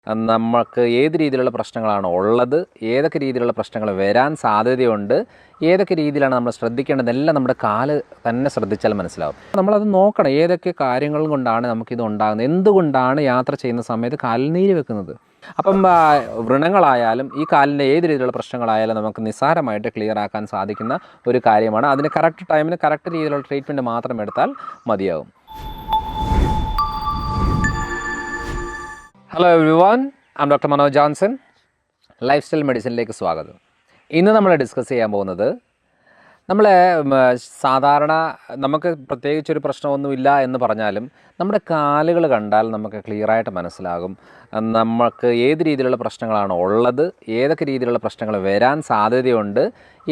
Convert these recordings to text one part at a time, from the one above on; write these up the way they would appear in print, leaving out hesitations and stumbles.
നമുക്ക് ഏത് രീതിയിലുള്ള പ്രശ്നങ്ങളാണ് ഉള്ളത്, ഏതൊക്കെ രീതിയിലുള്ള പ്രശ്നങ്ങൾ വരാൻ സാധ്യതയുണ്ട്, ഏതൊക്കെ രീതിയിലാണ് നമ്മൾ ശ്രദ്ധിക്കേണ്ടതെല്ലാം നമ്മുടെ കാല് തന്നെ ശ്രദ്ധിച്ചാൽ മനസ്സിലാവും. നമ്മളത് നോക്കണം, ഏതൊക്കെ കാര്യങ്ങൾ കൊണ്ടാണ് നമുക്കിത് ഉണ്ടാകുന്നത്, എന്തുകൊണ്ടാണ് യാത്ര ചെയ്യുന്ന സമയത്ത് കാലിൽ നീര് വെക്കുന്നത്. അപ്പം വ്രണങ്ങളായാലും ഈ കാലിൻ്റെ ഏത് രീതിയിലുള്ള പ്രശ്നങ്ങളായാലും നമുക്ക് നിസ്സാരമായിട്ട് ക്ലിയർ ആക്കാൻ സാധിക്കുന്ന ഒരു കാര്യമാണ്. അതിന് കറക്റ്റ് ടൈമിന് കറക്റ്റ് രീതിയിലുള്ള ട്രീറ്റ്മെൻറ്റ് മാത്രം എടുത്താൽ മതിയാകും. Hello everyone, I am doctor Manoj Johnson. Lifestyle മെഡിസിനിലേക്ക് സ്വാഗതം. ഇന്ന് നമ്മൾ ഡിസ്കസ് ചെയ്യാൻ പോകുന്നത്, നമ്മൾ സാധാരണ നമുക്ക് പ്രത്യേകിച്ചൊരു പ്രശ്നമൊന്നുമില്ല എന്ന് പറഞ്ഞാലും നമ്മുടെ കാലുകൾ കണ്ടാൽ നമുക്ക് ക്ലിയറായിട്ട് മനസ്സിലാകും നമുക്ക് ഏത് രീതിയിലുള്ള പ്രശ്നങ്ങളാണ് ഉള്ളത്, ഏതൊക്കെ രീതിയിലുള്ള പ്രശ്നങ്ങൾ വരാൻ സാധ്യതയുണ്ട്,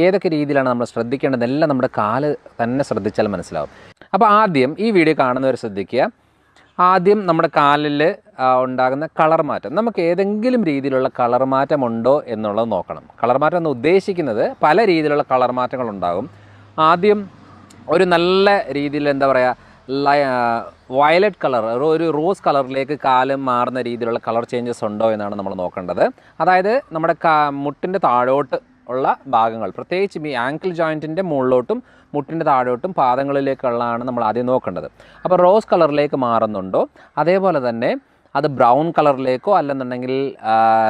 ഏതൊക്കെ രീതിയിലാണ് നമ്മൾ ശ്രദ്ധിക്കേണ്ടതെല്ലാം നമ്മുടെ കാല് തന്നെ ശ്രദ്ധിച്ചാൽ മനസ്സിലാവും. അപ്പോൾ ആദ്യം ഈ വീഡിയോ കാണുന്നവർ ശ്രദ്ധിക്കുക. ആദ്യം നമ്മുടെ കാലിൽ ഉണ്ടാകുന്ന കളർ മാറ്റം, നമുക്ക് ഏതെങ്കിലും രീതിയിലുള്ള കളർ മാറ്റം ഉണ്ടോ എന്നുള്ളത് നോക്കണം. കളർ മാറ്റം എന്ന് ഉദ്ദേശിക്കുന്നത് പല രീതിയിലുള്ള കളർ മാറ്റങ്ങളുണ്ടാകും. ആദ്യം ഒരു നല്ല രീതിയിൽ എന്താ പറയുക, വയലറ്റ് കളർ, ഒരു റോസ് കളറിലേക്ക് കാല് മാറുന്ന രീതിയിലുള്ള കളർ ചേഞ്ചസ് ഉണ്ടോ എന്നാണ് നമ്മൾ നോക്കേണ്ടത്. അതായത് നമ്മുടെ മുട്ടിൻ്റെ താഴോട്ട് ഉള്ള ഭാഗങ്ങൾ, പ്രത്യേകിച്ച് ഈ ആങ്കിൾ ജോയിൻറ്റിൻ്റെ മുകളിലോട്ടും മുട്ടിൻ്റെ താഴോട്ടും പാദങ്ങളിലേക്കുള്ളതാണ് നമ്മൾ ആദ്യം നോക്കേണ്ടത്. അപ്പോൾ റോസ് കളറിലേക്ക് മാറുന്നുണ്ടോ, അതേപോലെ തന്നെ അത് ബ്രൗൺ കളറിലേക്കോ അല്ലെന്നുണ്ടെങ്കിൽ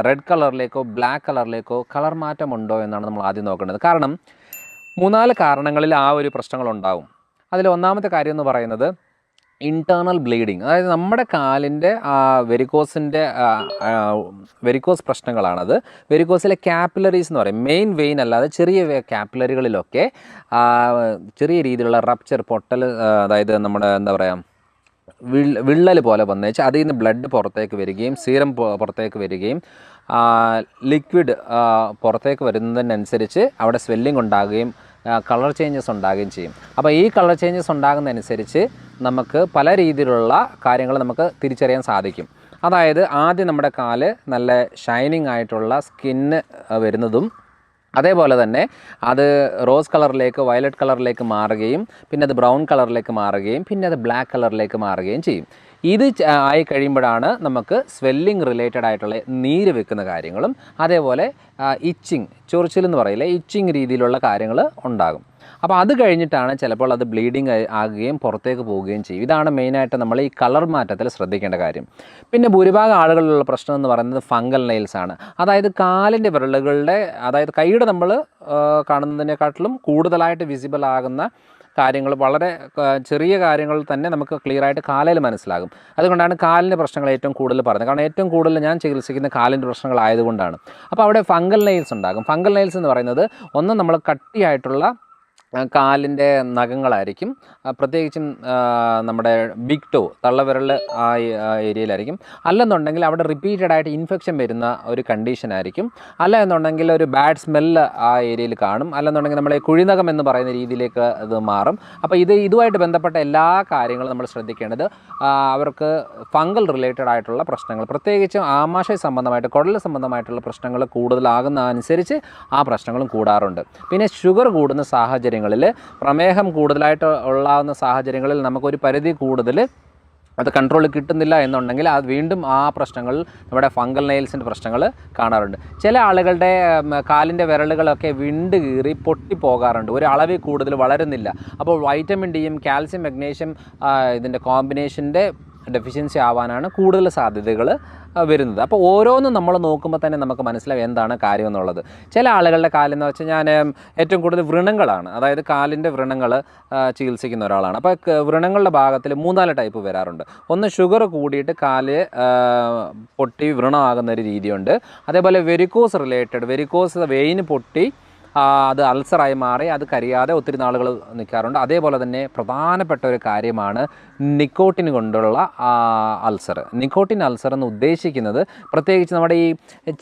റെഡ് കളറിലേക്കോ ബ്ലാക്ക് കളറിലേക്കോ കളർ മാറ്റമുണ്ടോ എന്നാണ് നമ്മൾ ആദ്യം നോക്കേണ്ടത്. കാരണം 3-4 കാരണങ്ങളിൽ ആ ഒരു പ്രശ്നങ്ങളുണ്ടാകും. അതിൽ ഒന്നാമത്തെ കാര്യം എന്ന് പറയുന്നത് ഇൻറ്റേർണൽ ബ്ലീഡിങ്, അതായത് നമ്മുടെ കാലിൻ്റെ വെരിക്കോസ് പ്രശ്നങ്ങളാണത്. വെരിക്കോസിലെ ക്യാപ്പിലറീസ് എന്ന് പറയും, മെയിൻ വെയിൻ അല്ലാതെ ചെറിയ ക്യാപ്പിലറികളിലൊക്കെ ചെറിയ രീതിയിലുള്ള റപ്ചർ, പൊട്ടൽ, അതായത് നമ്മുടെ എന്താ പറയുക വിള്ളൽ പോലെ വന്നേച്ച് അതിൽ നിന്ന് ബ്ലഡ് പുറത്തേക്ക് വരികയും സീരം പുറത്തേക്ക് വരികയും ലിക്വിഡ് പുറത്തേക്ക് വരുന്നതിനനുസരിച്ച് അവിടെ സ്വെല്ലിംഗ് ഉണ്ടാകുകയും കളർ ചേഞ്ചസ് ഉണ്ടാകുകയും ചെയ്യും. അപ്പോൾ ഈ കളർ ചേഞ്ചസ് ഉണ്ടാകുന്നതനുസരിച്ച് നമുക്ക് പല രീതിയിലുള്ള കാര്യങ്ങൾ നമുക്ക് തിരിച്ചറിയാൻ സാധിക്കും. അതായത് ആദ്യം നമ്മുടെ കാല് നല്ല ഷൈനിങ് ആയിട്ടുള്ള സ്കിന്ന് വരുന്നതും, അതേപോലെ തന്നെ അത് റോസ് കളറിലേക്ക് വയലറ്റ് കളറിലേക്ക് മാറുകയും പിന്നെ അത് ബ്രൗൺ കളറിലേക്ക് മാറുകയും പിന്നെ അത് ബ്ലാക്ക് കളറിലേക്ക് മാറുകയും ചെയ്യും. ഇത് ആയി കഴിയുമ്പോഴാണ് നമുക്ക് സ്വെല്ലിംഗ് റിലേറ്റഡ് ആയിട്ടുള്ള നീര് വെക്കുന്ന കാര്യങ്ങളും അതേപോലെ ഇച്ചിങ്, ചൊറിച്ചിലെന്ന് പറയില്ലേ, ഇച്ചിങ് രീതിയിലുള്ള കാര്യങ്ങൾ ഉണ്ടാകും. അപ്പോൾ അത് കഴിഞ്ഞിട്ടാണ് ചിലപ്പോൾ അത് ബ്ലീഡിങ് ആകുകയും പുറത്തേക്ക് പോവുകയും ചെയ്യും. ഇതാണ് മെയിനായിട്ട് നമ്മൾ ഈ കളർ മാറ്റത്തിൽ ശ്രദ്ധിക്കേണ്ട കാര്യം. പിന്നെ ഭൂരിഭാഗം ആളുകളിലുള്ള പ്രശ്നം എന്ന് പറയുന്നത് ഫംഗൽ നെയിൽസ് ആണ്. അതായത് കാലിൻ്റെ വിരലുകളുടെ, അതായത് കൈയുടെ നമ്മൾ കാണുന്നതിനെക്കാട്ടിലും കൂടുതലായിട്ട് വിസിബിൾ ആകുന്ന കാര്യങ്ങൾ, വളരെ ചെറിയ കാര്യങ്ങൾ തന്നെ നമുക്ക് ക്ലിയറായിട്ട് കാലിൽ മനസ്സിലാകും. അതുകൊണ്ടാണ് കാലിൻ്റെ പ്രശ്നങ്ങൾ ഏറ്റവും കൂടുതൽ പറയുന്നത്. കാരണം ഏറ്റവും കൂടുതൽ ഞാൻ ചികിത്സിക്കുന്ന കാലിൻ്റെ പ്രശ്നങ്ങളായതുകൊണ്ടാണ്. അപ്പോൾ അവിടെ ഫംഗൽ നെയിൽസ് ഉണ്ടാകും. ഫംഗൽ നെയിൽസ് എന്ന് പറയുന്നത് ഒന്ന് നമ്മൾ കട്ടിയായിട്ടുള്ള കാലിൻ്റെ നഖങ്ങളായിരിക്കും, പ്രത്യേകിച്ചും നമ്മുടെ ബിഗ് ടോ, തള്ളവിരൽ ആ ഏരിയയിലായിരിക്കും. അല്ലെന്നുണ്ടെങ്കിൽ അവിടെ റിപ്പീറ്റഡ് ആയിട്ട് ഇൻഫെക്ഷൻ വരുന്ന ഒരു കണ്ടീഷനായിരിക്കും. അല്ല എന്നുണ്ടെങ്കിൽ ഒരു ബാഡ് സ്മെല്ല് ആ ഏരിയയിൽ കാണും. അല്ലെന്നുണ്ടെങ്കിൽ നമ്മളെ കുഴിനകം എന്ന് പറയുന്ന രീതിയിലേക്ക് അത് മാറും. അപ്പോൾ ഇതുമായിട്ട് ബന്ധപ്പെട്ട എല്ലാ കാര്യങ്ങളും നമ്മൾ ശ്രദ്ധിക്കേണ്ടത്, അവർക്ക് ഫംഗൽ റിലേറ്റഡ് ആയിട്ടുള്ള പ്രശ്നങ്ങൾ, പ്രത്യേകിച്ചും ആമാശയ സംബന്ധമായിട്ട് കുടൽ സംബന്ധമായിട്ടുള്ള പ്രശ്നങ്ങൾ കൂടുതലാകുന്ന അനുസരിച്ച് ആ പ്രശ്നങ്ങളും കൂടാറുണ്ട്. പിന്നെ ഷുഗർ കൂടുന്ന സാഹചര്യങ്ങളിൽ, പ്രമേഹം കൂടുതലായിട്ട് ഉള്ളാവുന്ന സാഹചര്യങ്ങളിൽ നമുക്കൊരു പരിധി കൂടുതൽ അത് കൺട്രോൾ കിട്ടുന്നില്ല എന്നുണ്ടെങ്കിൽ അത് വീണ്ടും ആ പ്രശ്നങ്ങൾ, നമ്മുടെ ഫംഗൽ നെയിൽസിൻ്റെ പ്രശ്നങ്ങൾ കാണാറുണ്ട്. ചില ആളുകളുടെ കാലിൻ്റെ വിരലുകളൊക്കെ വിണ്ട് കീറി പൊട്ടിപ്പോകാറുണ്ട്, ഒരു അളവിൽ കൂടുതൽ വളരുന്നില്ല. അപ്പോൾ വൈറ്റമിൻ ഡിയും കാൽസ്യം മഗ്നീഷ്യം ഇതിൻ്റെ കോമ്പിനേഷൻ്റെ ഡെഫിഷ്യൻസി ആവാനാണ് കൂടുതൽ സാധ്യതകൾ വരുന്നത്. അപ്പോൾ ഓരോന്നും നമ്മൾ നോക്കുമ്പോൾ തന്നെ നമുക്ക് മനസ്സിലാവും എന്താണ് കാര്യം എന്നുള്ളത്. ചില ആളുകളുടെ കാലെന്ന് വെച്ചാൽ, ഞാൻ ഏറ്റവും കൂടുതൽ വ്രണങ്ങളാണ്, അതായത് കാലിൻ്റെ വ്രണങ്ങൾ ചികിത്സിക്കുന്ന ഒരാളാണ്. അപ്പോൾ വ്രണങ്ങളുടെ ഭാഗത്തിൽ 3-4 ടൈപ്പ് വരാറുണ്ട്. ഒന്ന് ഷുഗർ കൂടിയിട്ട് കാല് പൊട്ടി വ്രണമാകുന്ന ഒരു രീതിയുണ്ട്. അതേപോലെ വെരിക്കോസ് റിലേറ്റഡ്, വെരിക്കോസ് വെയിന് പൊട്ടി അത് അൾസറായി മാറി അത് കരിയാതെ ഒത്തിരി നാളുകൾ നിൽക്കാറുണ്ട്. അതേപോലെ തന്നെ പ്രധാനപ്പെട്ട ഒരു കാര്യമാണ് നിക്കോട്ടിൻ കൊണ്ടുള്ള അൾസർ. നിക്കോട്ടിൻ അൾസർ എന്ന് ഉദ്ദേശിക്കുന്നത് പ്രത്യേകിച്ച് നമ്മുടെ ഈ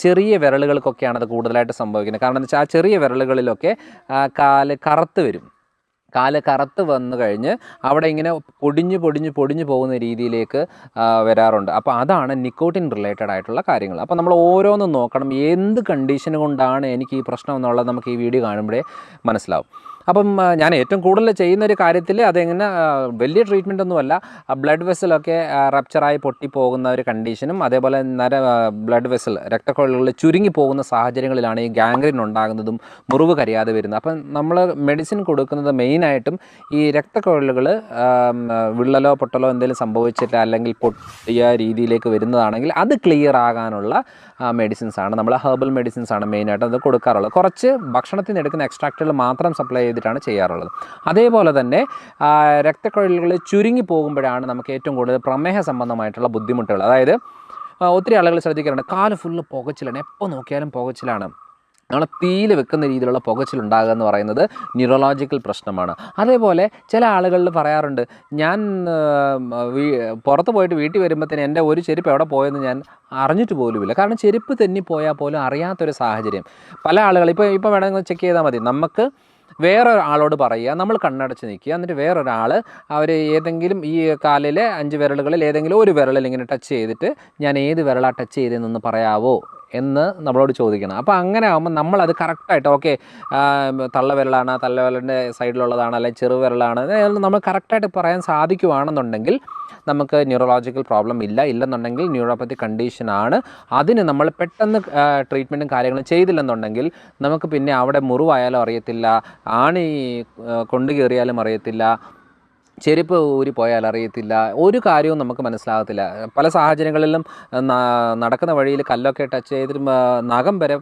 ചെറിയ വിരലുകൾക്കൊക്കെയാണ് അത് കൂടുതലായിട്ട് സംഭവിക്കുന്നത്. കാരണം എന്താ വെച്ചാൽ ആ ചെറിയ വിരലുകളിലൊക്കെ കാല് കറുത്ത് വരും. കാല് കറുത്ത് വന്നു കഴിഞ്ഞ് അവിടെ ഇങ്ങനെ പൊടിഞ്ഞു പോകുന്ന രീതിയിലേക്ക് വരാറുണ്ട്. അപ്പോൾ അതാണ് നിക്കോട്ടിൻ റിലേറ്റഡ് ആയിട്ടുള്ള കാര്യങ്ങൾ. അപ്പോൾ നമ്മൾ ഓരോന്നും നോക്കണം, എന്ത് കണ്ടീഷൻ കൊണ്ടാണ് എനിക്ക് ഈ പ്രശ്നം എന്നുള്ളത് നമുക്ക് ഈ വീഡിയോ കാണുമ്പോഴേ മനസ്സിലാവും. അപ്പം ഞാൻ ഏറ്റവും കൂടുതൽ ചെയ്യുന്നൊരു കാര്യത്തിൽ അതെങ്ങനെ വലിയ ട്രീറ്റ്മെൻ്റ് ഒന്നുമല്ല, ബ്ലഡ് വെസലൊക്കെ റപ്ചറായി പൊട്ടിപ്പോകുന്ന ഒരു കണ്ടീഷനും അതേപോലെ ബ്ലഡ് വെസൽ രക്തക്കൊഴലുകളിൽ ചുരുങ്ങി പോകുന്ന സാഹചര്യങ്ങളിലാണ് ഈ ഗാംഗ്രീൻ ഉണ്ടാകുന്നതും മുറിവ് കരിയാതെ വരുന്നത്. അപ്പം നമ്മൾ മെഡിസിൻ കൊടുക്കുന്നത് മെയിനായിട്ടും ഈ രക്തക്കൊഴലുകൾ വിള്ളലോ പൊട്ടലോ എന്തെങ്കിലും സംഭവിച്ചിട്ട് അല്ലെങ്കിൽ പൊട്ടിയ രീതിയിലേക്ക് വരുന്നതാണെങ്കിൽ അത് ക്ലിയർ ആകാനുള്ള മെഡിസിൻസാണ്, നമ്മൾ ഹെർബൽ മെഡിസിൻസാണ് മെയിനായിട്ട് അത് കൊടുക്കാറുള്ളത്. കുറച്ച് ഭക്ഷണത്തിൽ നിന്ന് എടുക്കുന്ന എക്സ്ട്രാക്റ്റുകൾ മാത്രം സപ്ലൈ ചെയ്തിട്ടാണ് ചെയ്യാറുള്ളത്. അതേപോലെ തന്നെ രക്തക്കൊഴലുകൾ ചുരുങ്ങി പോകുമ്പോഴാണ് നമുക്ക് ഏറ്റവും കൂടുതൽ പ്രമേഹ സംബന്ധമായിട്ടുള്ള ബുദ്ധിമുട്ടുകൾ. അതായത് ഒത്തിരി ആളുകൾ ശ്രദ്ധിക്കാറുണ്ട്, കാല് ഫുള്ള് പുകച്ചിലാണ്, എപ്പോൾ നോക്കിയാലും പുകച്ചിലാണ്. നമ്മളെ തീയിൽ വെക്കുന്ന രീതിയിലുള്ള പുകച്ചിലുണ്ടാകുക എന്ന് പറയുന്നത് ന്യൂറോളജിക്കൽ പ്രശ്നമാണ്. അതേപോലെ ചില ആളുകളിൽ പറയാറുണ്ട്, ഞാൻ പുറത്ത് പോയിട്ട് വീട്ടിൽ വരുമ്പോഴത്തേന് എൻ്റെ ഒരു ചെരുപ്പ് എവിടെ പോയെന്ന് ഞാൻ അറിഞ്ഞിട്ട് പോലുമില്ല. കാരണം ചെരുപ്പ് തെന്നിപ്പോയാൽ പോലും അറിയാത്തൊരു സാഹചര്യം പല ആളുകൾ. ഇപ്പോൾ വേണമെങ്കിൽ ചെക്ക് ചെയ്താൽ മതി. നമുക്ക് വേറൊരാളോട് പറയുക, നമ്മൾ കണ്ണടച്ച് നിൽക്കുക, എന്നിട്ട് വേറൊരാൾ അവർ ഏതെങ്കിലും ഈ കാലിലെ 5 വിരലുകളിൽ ഏതെങ്കിലും ഒരു വിരലിൽ ഇങ്ങനെ ടച്ച് ചെയ്തിട്ട് ഞാൻ ഏത് വിരലാണ് ടച്ച് ചെയ്തതെന്നൊന്ന് പറയാവോ എന്ന് നമ്മളോട് ചോദിക്കണം. അപ്പോൾ അങ്ങനെ ആകുമ്പോൾ നമ്മളത് കറക്റ്റായിട്ട് ഓക്കെ തള്ളവിരലാണ്, തള്ളവിരലിൻ്റെ സൈഡിലുള്ളതാണ്, അല്ലെങ്കിൽ ചെറുവിരലാണ്, നമ്മൾ കറക്റ്റായിട്ട് പറയാൻ സാധിക്കുകയാണെന്നുണ്ടെങ്കിൽ നമുക്ക് ന്യൂറോളജിക്കൽ പ്രോബ്ലം ഇല്ലെന്നുണ്ടെങ്കിൽ ന്യൂറോപ്പത്തി കണ്ടീഷനാണ്. അതിന് നമ്മൾ പെട്ടെന്ന് ട്രീറ്റ്മെൻറ്റും കാര്യങ്ങളും ചെയ്തില്ലെന്നുണ്ടെങ്കിൽ നമുക്ക് പിന്നെ അവിടെ മുറിവായാലും അറിയത്തില്ല, ആണി കൊണ്ടു കയറിയാലും അറിയത്തില്ല, ചെരുപ്പ് ഊരിപ്പോയാൽ അറിയത്തില്ല, ഒരു കാര്യവും നമുക്ക് മനസ്സിലാകത്തില്ല. പല സാഹചര്യങ്ങളിലും നടക്കുന്ന വഴിയിൽ കല്ലൊക്കെ ടച്ച് ചെയ്തിട്ട് നഖം വരെ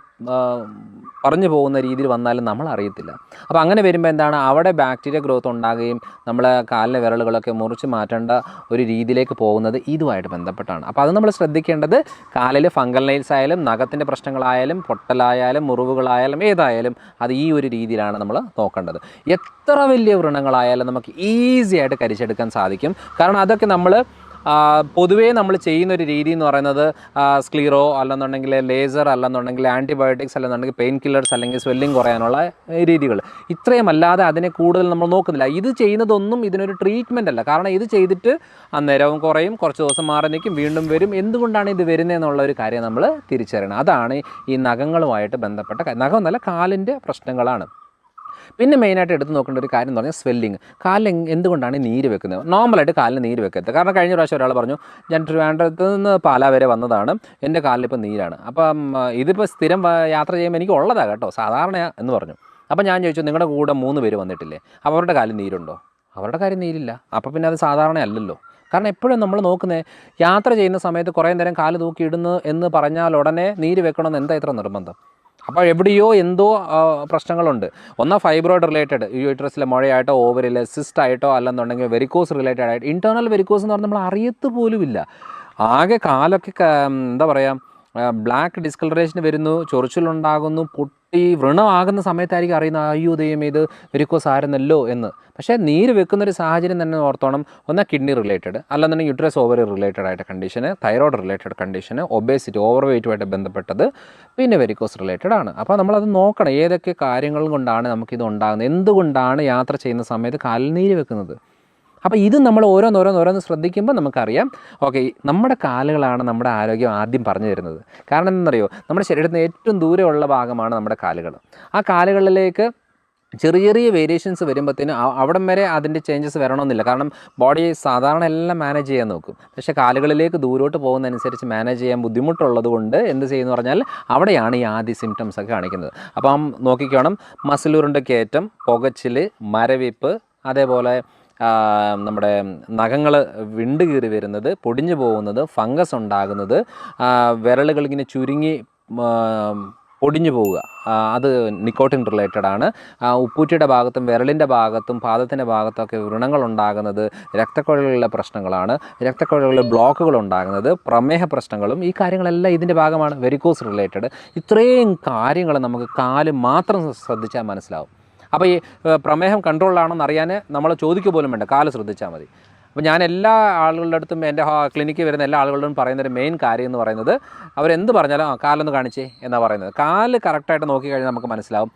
പറഞ്ഞു പോകുന്ന രീതിയിൽ വന്നാലും നമ്മൾ അറിയത്തില്ല. അപ്പോൾ അങ്ങനെ വരുമ്പോൾ എന്താണ്, അവിടെ ബാക്ടീരിയ ഗ്രോത്ത് ഉണ്ടാകുകയും നമ്മളെ കാലിലെ വിരലുകളൊക്കെ മുറിച്ച് മാറ്റേണ്ട ഒരു രീതിയിലേക്ക് പോകുന്നത് ഇതുമായിട്ട് ബന്ധപ്പെട്ടാണ്. അപ്പോൾ അത് നമ്മൾ ശ്രദ്ധിക്കേണ്ടത്, കാലിൽ ഫംഗൽ നെയിൽസ് ആയാലും നഖത്തിൻ്റെ പ്രശ്നങ്ങളായാലും പൊട്ടലായാലും മുറിവുകളായാലും ഏതായാലും അത് ഈ ഒരു രീതിയിലാണ് നമ്മൾ നോക്കേണ്ടത്. എത്ര വലിയ വ്രണങ്ങളായാലും നമുക്ക് ഈസി ആയിട്ട് കരിച്ചെടുക്കാൻ സാധിക്കും. കാരണം അതൊക്കെ നമ്മൾ പൊതുവേ നമ്മൾ ചെയ്യുന്നൊരു രീതി എന്ന് പറയുന്നത് സ്ക്ലീറോ അല്ലെന്നുണ്ടെങ്കിൽ ലേസർ അല്ലെന്നുണ്ടെങ്കിൽ ആൻറ്റിബയോട്ടിക്സ് അല്ലെന്നുണ്ടെങ്കിൽ പെയിൻ കില്ലേഴ്സ് അല്ലെങ്കിൽ സ്വെല്ലിങ് കുറയാനുള്ള രീതികൾ, ഇത്രയും അല്ലാതെ അതിനെ കൂടുതൽ നമ്മൾ നോക്കുന്നില്ല. ഇത് ചെയ്യുന്നതൊന്നും ഇതിനൊരു ട്രീറ്റ്മെൻ്റ് അല്ല. കാരണം ഇത് ചെയ്തിട്ട് അന്നേരവും കുറയും, കുറച്ച് ദിവസം മാറി നിൽക്കും, വീണ്ടും വരും. എന്തുകൊണ്ടാണ് ഇത് വരുന്നതെന്നുള്ള ഒരു കാര്യം നമ്മൾ തിരിച്ചറിയണം. അതാണ് ഈ നഖങ്ങളുമായിട്ട് ബന്ധപ്പെട്ട നഖം എന്നല്ല കാലിൻ്റെ പ്രശ്നങ്ങളാണ്. പിന്നെ മെയിനായിട്ട് എടുത്ത് നോക്കേണ്ട ഒരു കാര്യം എന്ന് പറഞ്ഞാൽ സ്വെല്ലിങ്. കാലിൽ എന്തുകൊണ്ടാണ് നീര് വെക്കുന്നത്? നോർമലായിട്ട് കാലിന് നീര് വെക്കരുത്. കാരണം കഴിഞ്ഞ പ്രാവശ്യം ഒരാൾ പറഞ്ഞു, ഞാൻ ട്രിവാൻഡ്രത്ത് നിന്ന് പാലാ വരെ വന്നതാണ്, എൻ്റെ കാലിലിപ്പോൾ നീരാണ്. അപ്പം ഇതിപ്പോൾ സ്ഥിരം യാത്ര ചെയ്യുമ്പോൾ എനിക്ക് ഉള്ളതാണ് കേട്ടോ, സാധാരണ എന്ന് പറഞ്ഞു. അപ്പോൾ ഞാൻ ചോദിച്ചു, നിങ്ങളുടെ കൂടെ 3 പേര് വന്നിട്ടില്ലേ, അവരുടെ കാലിൽ നീരുണ്ടോ? അവരുടെ കാര്യം നീരില്ല. അപ്പോൾ പിന്നെ അത് സാധാരണ അല്ലല്ലോ. കാരണം എപ്പോഴും നമ്മൾ നോക്കുന്നത്, യാത്ര ചെയ്യുന്ന സമയത്ത് കുറേ നേരം കാല് തൂക്കിയിടുന്നു എന്ന് പറഞ്ഞാൽ ഉടനെ നീര് വെക്കണമെന്ന് എന്താ ഇത്ര നിർബന്ധം? അപ്പോൾ എവിടെയോ എന്തോ പ്രശ്നങ്ങളുണ്ട്. ഒന്നാ ഫൈബ്രോയിഡ് റിലേറ്റഡ്, യൂട്രസിലെ മുഴയായിട്ടോ ഓവറിലെ സിസ്റ്റായിട്ടോ അല്ലെന്നുണ്ടെങ്കിൽ വെരിക്കോസ് റിലേറ്റഡ് ആയിട്ട്. ഇൻറ്റേർണൽ വെരിക്കോസ് എന്ന് പറഞ്ഞാൽ നമ്മൾ അറിയത്ത് പോലുമില്ല. ആകെ കാലൊക്കെ എന്താ പറയുക, ബ്ലാക്ക് ഡിസ്കളറേഷൻ വരുന്നു, ചൊറിച്ചിലുണ്ടാകുന്നു, പൊട്ടി വ്രണമാകുന്ന സമയത്തായിരിക്കും അറിയുന്നത്, അയ്യോ ദൈവമേ ഇത് വെരിക്കോസ് ആയിരുന്നല്ലോ എന്ന്. പക്ഷേ നീര് വെക്കുന്നൊരു സാഹചര്യം തന്നെ ഓർത്തോണം. ഒന്നാൽ കിഡ്നി റിലേറ്റഡ്, അല്ലെന്നുണ്ടെങ്കിൽ യൂട്രസ് ഓവറി റിലേറ്റഡ് ആയിട്ട് കണ്ടീഷന്, തൈറോയ്ഡ് റിലേറ്റഡ് കണ്ടീഷന്, ഒബേസിറ്റി ഓവർ വെയ്റ്റുമായിട്ട് ബന്ധപ്പെട്ടത്, പിന്നെ വെരിക്കോസ് റിലേറ്റഡ് ആണ്. അപ്പോൾ നമ്മളത് നോക്കണം, ഏതൊക്കെ കാര്യങ്ങൾ കൊണ്ടാണ് നമുക്കിത് ഉണ്ടാകുന്നത്, എന്തുകൊണ്ടാണ് യാത്ര ചെയ്യുന്ന സമയത്ത് കാലിൽ നീര് വെക്കുന്നത്. അപ്പോൾ ഇത് നമ്മൾ ഓരോന്നോരോന്ന് ശ്രദ്ധിക്കുമ്പോൾ നമുക്കറിയാം, ഓക്കെ നമ്മുടെ കാലുകളാണ് നമ്മുടെ ആരോഗ്യം ആദ്യം പറഞ്ഞു തരുന്നത്. കാരണം എന്താണെന്നറിയോ, നമ്മുടെ ശരീരത്തിന് ഏറ്റവും ദൂരമുള്ള ഭാഗമാണ് നമ്മുടെ കാലുകൾ. ആ കാലുകളിലേക്ക് ചെറിയ ചെറിയ വേരിയേഷൻസ് വരുമ്പോഴത്തേന് അവിടം വരെ അതിൻ്റെ ചേഞ്ചസ് വരണമെന്നില്ല. കാരണം ബോഡി സാധാരണ എല്ലാം മാനേജ് ചെയ്യാൻ നോക്കും. പക്ഷേ കാലുകളിലേക്ക് ദൂരോട്ട് പോകുന്നതനുസരിച്ച് മാനേജ് ചെയ്യാൻ ബുദ്ധിമുട്ടുള്ളത് കൊണ്ട് എന്ത് ചെയ്യുന്നു പറഞ്ഞാൽ അവിടെയാണ് ഈ ആദ്യ സിംറ്റംസ് ഒക്കെ കാണിക്കുന്നത്. അപ്പം നോക്കിക്കോണം, മസിലൂറിൻ്റെ കയറ്റം, പുകച്ചിൽ, മരവിപ്പ്, അതേപോലെ നമ്മുടെ നഖങ്ങൾ വിണ്ട് കീറി വരുന്നത്, പൊടിഞ്ഞു പോകുന്നത്, ഫംഗസ് ഉണ്ടാകുന്നത്, വിരലുകളിങ്ങനെ ചുരുങ്ങി പൊടിഞ്ഞു പോവുക, അത് നിക്കോട്ടിൻ റിലേറ്റഡ് ആണ്. ഉപ്പൂറ്റിയുടെ ഭാഗത്തും വിരലിൻ്റെ ഭാഗത്തും പാദത്തിൻ്റെ ഭാഗത്തൊക്കെ വ്രണങ്ങളുണ്ടാകുന്നത് രക്തക്കുഴലുകളിലെ പ്രശ്നങ്ങളാണ്. രക്തക്കുഴലുകളിൽ ബ്ലോക്കുകൾ ഉണ്ടാകുന്നത് പ്രമേഹ പ്രശ്നങ്ങളും, ഈ കാര്യങ്ങളെല്ലാം ഇതിൻ്റെ ഭാഗമാണ്. Varicose related. ഇത്രയും കാര്യങ്ങൾ നമുക്ക് കാല് മാത്രം ശ്രദ്ധിച്ചാൽ മനസ്സിലാവും. അപ്പോൾ ഈ പ്രമേഹം കൺട്രോളിലാണെന്ന് അറിയാൻ നമ്മൾ ചോദിക്കുക പോലും വേണ്ട, കാല് ശ്രദ്ധിച്ചാൽ മതി. അപ്പോൾ ഞാൻ എല്ലാ ആളുകളുടെ അടുത്തും എൻ്റെ ക്ലിനിക്കിൽ വരുന്ന എല്ലാ ആളുകളോടും പറയുന്നൊരു മെയിൻ കാര്യം എന്ന് പറയുന്നത്, അവരെന്ത് പറഞ്ഞാലും കാലൊന്ന് കാണിച്ചേ എന്നാണ് പറയുന്നത്. കാല് കറക്റ്റായിട്ട് നോക്കിക്കഴിഞ്ഞാൽ നമുക്ക് മനസ്സിലാവും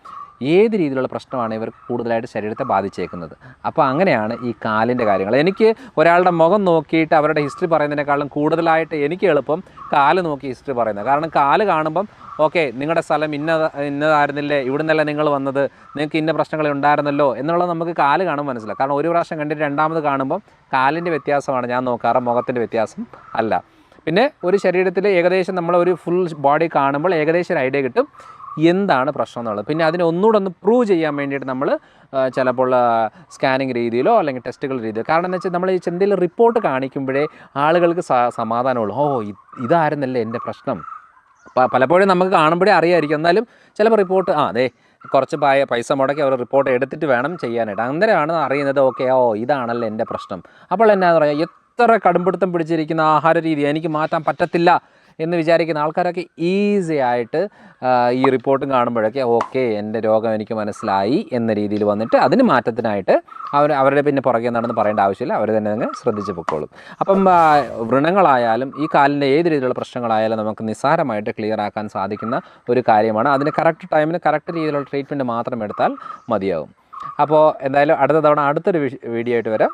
ഏത് രീതിയിലുള്ള പ്രശ്നമാണ് ഇവർക്ക് കൂടുതലായിട്ട് ശരീരത്തെ ബാധിച്ചേക്കുന്നത്. അപ്പോൾ അങ്ങനെയാണ് ഈ കാലിൻ്റെ കാര്യങ്ങൾ. എനിക്ക് ഒരാളുടെ മുഖം നോക്കിയിട്ട് അവരുടെ ഹിസ്റ്ററി പറയുന്നതിനേക്കാളും കൂടുതലായിട്ട് എനിക്ക് എളുപ്പം കാല് നോക്കി ഹിസ്റ്ററി പറയുന്നത്. കാരണം കാല് കാണുമ്പം ഓക്കെ, നിങ്ങളുടെ സ്ഥലം ഇന്നതായിരുന്നില്ലേ, ഇവിടെ നിന്നല്ല നിങ്ങൾ വന്നത്, നിങ്ങൾക്ക് ഇന്ന പ്രശ്നങ്ങൾ ഉണ്ടായിരുന്നല്ലോ എന്നുള്ളത് നമുക്ക് കാല് കാണുമ്പോൾ മനസ്സിലാവും. കാരണം ഒരു പ്രാവശ്യം കണ്ടിട്ട് രണ്ടാമത് കാണുമ്പം കാലിൻ്റെ വ്യത്യാസമാണ് ഞാൻ നോക്കാറ്, മുഖത്തിൻ്റെ വ്യത്യാസം അല്ല. പിന്നെ ഒരു ശരീരത്തിൽ ഏകദേശം നമ്മൾ ഒരു ഫുൾ ബോഡി കാണുമ്പോൾ ഏകദേശം ഒരു ഐഡിയ കിട്ടും എന്താണ് പ്രശ്നം എന്നുള്ളത്. പിന്നെ അതിനെ ഒന്നുകൂടെ ഒന്ന് പ്രൂവ് ചെയ്യാൻ വേണ്ടിയിട്ട് നമ്മൾ ചിലപ്പോൾ സ്കാനിങ് രീതിയിലോ അല്ലെങ്കിൽ ടെസ്റ്റുകൾ രീതിയിലോ, കാരണം എന്ന് വെച്ചാൽ നമ്മൾ ഈ എന്തെങ്കിലും റിപ്പോർട്ട് കാണിക്കുമ്പോഴേ ആളുകൾക്ക് സമാധാനമുള്ളൂ. ഇതായിരുന്നല്ലേ എൻ്റെ പ്രശ്നം. പലപ്പോഴും നമുക്ക് കാണുമ്പോഴേ അറിയാമായിരിക്കും, എന്നാലും ചിലപ്പോൾ റിപ്പോർട്ട് അതെ കുറച്ച് പൈസ മുടക്കി അവർ റിപ്പോർട്ട് എടുത്തിട്ട് വേണം ചെയ്യാനായിട്ട്. അന്നേരമാണ് അറിയുന്നത് ഓക്കെ ഇതാണല്ലോ എൻ്റെ പ്രശ്നം. അപ്പോൾ എന്നാ പറയുക, എത്ര കടുംപിടുത്തം പിടിച്ചിരിക്കുന്ന ആഹാര രീതി എനിക്ക് മാറ്റാൻ പറ്റത്തില്ല എന്ന് വിചാരിക്കുന്ന ആൾക്കാരൊക്കെ ഈസി ആയിട്ട് ഈ റിപ്പോർട്ടും കാണുമ്പോഴൊക്കെ ഓക്കെ എൻ്റെ രോഗം എനിക്ക് മനസ്സിലായി എന്ന രീതിയിൽ വന്നിട്ട് അതിന് മാറ്റത്തിനായിട്ട് അവരുടെ പിന്നെ പുറകെ നടന്ന് പറയേണ്ട ആവശ്യമില്ല, അവർ തന്നെ അങ്ങ് ശ്രദ്ധിച്ച് പൊക്കോളും. അപ്പം വ്രണങ്ങളായാലും ഈ കാലിൻ്റെ ഏത് രീതിയിലുള്ള പ്രശ്നങ്ങളായാലും നമുക്ക് നിസ്സാരമായിട്ട് ക്ലിയർ ആക്കാൻ സാധിക്കുന്ന ഒരു കാര്യമാണ്. അതിന് കറക്റ്റ് ടൈമിന് കറക്റ്റ് രീതിയിലുള്ള ട്രീറ്റ്മെൻറ്റ് മാത്രം എടുത്താൽ മതിയാകും. അപ്പോൾ എന്തായാലും അടുത്ത തവണ അടുത്തൊരു വീഡിയോ ആയിട്ട് വരാം.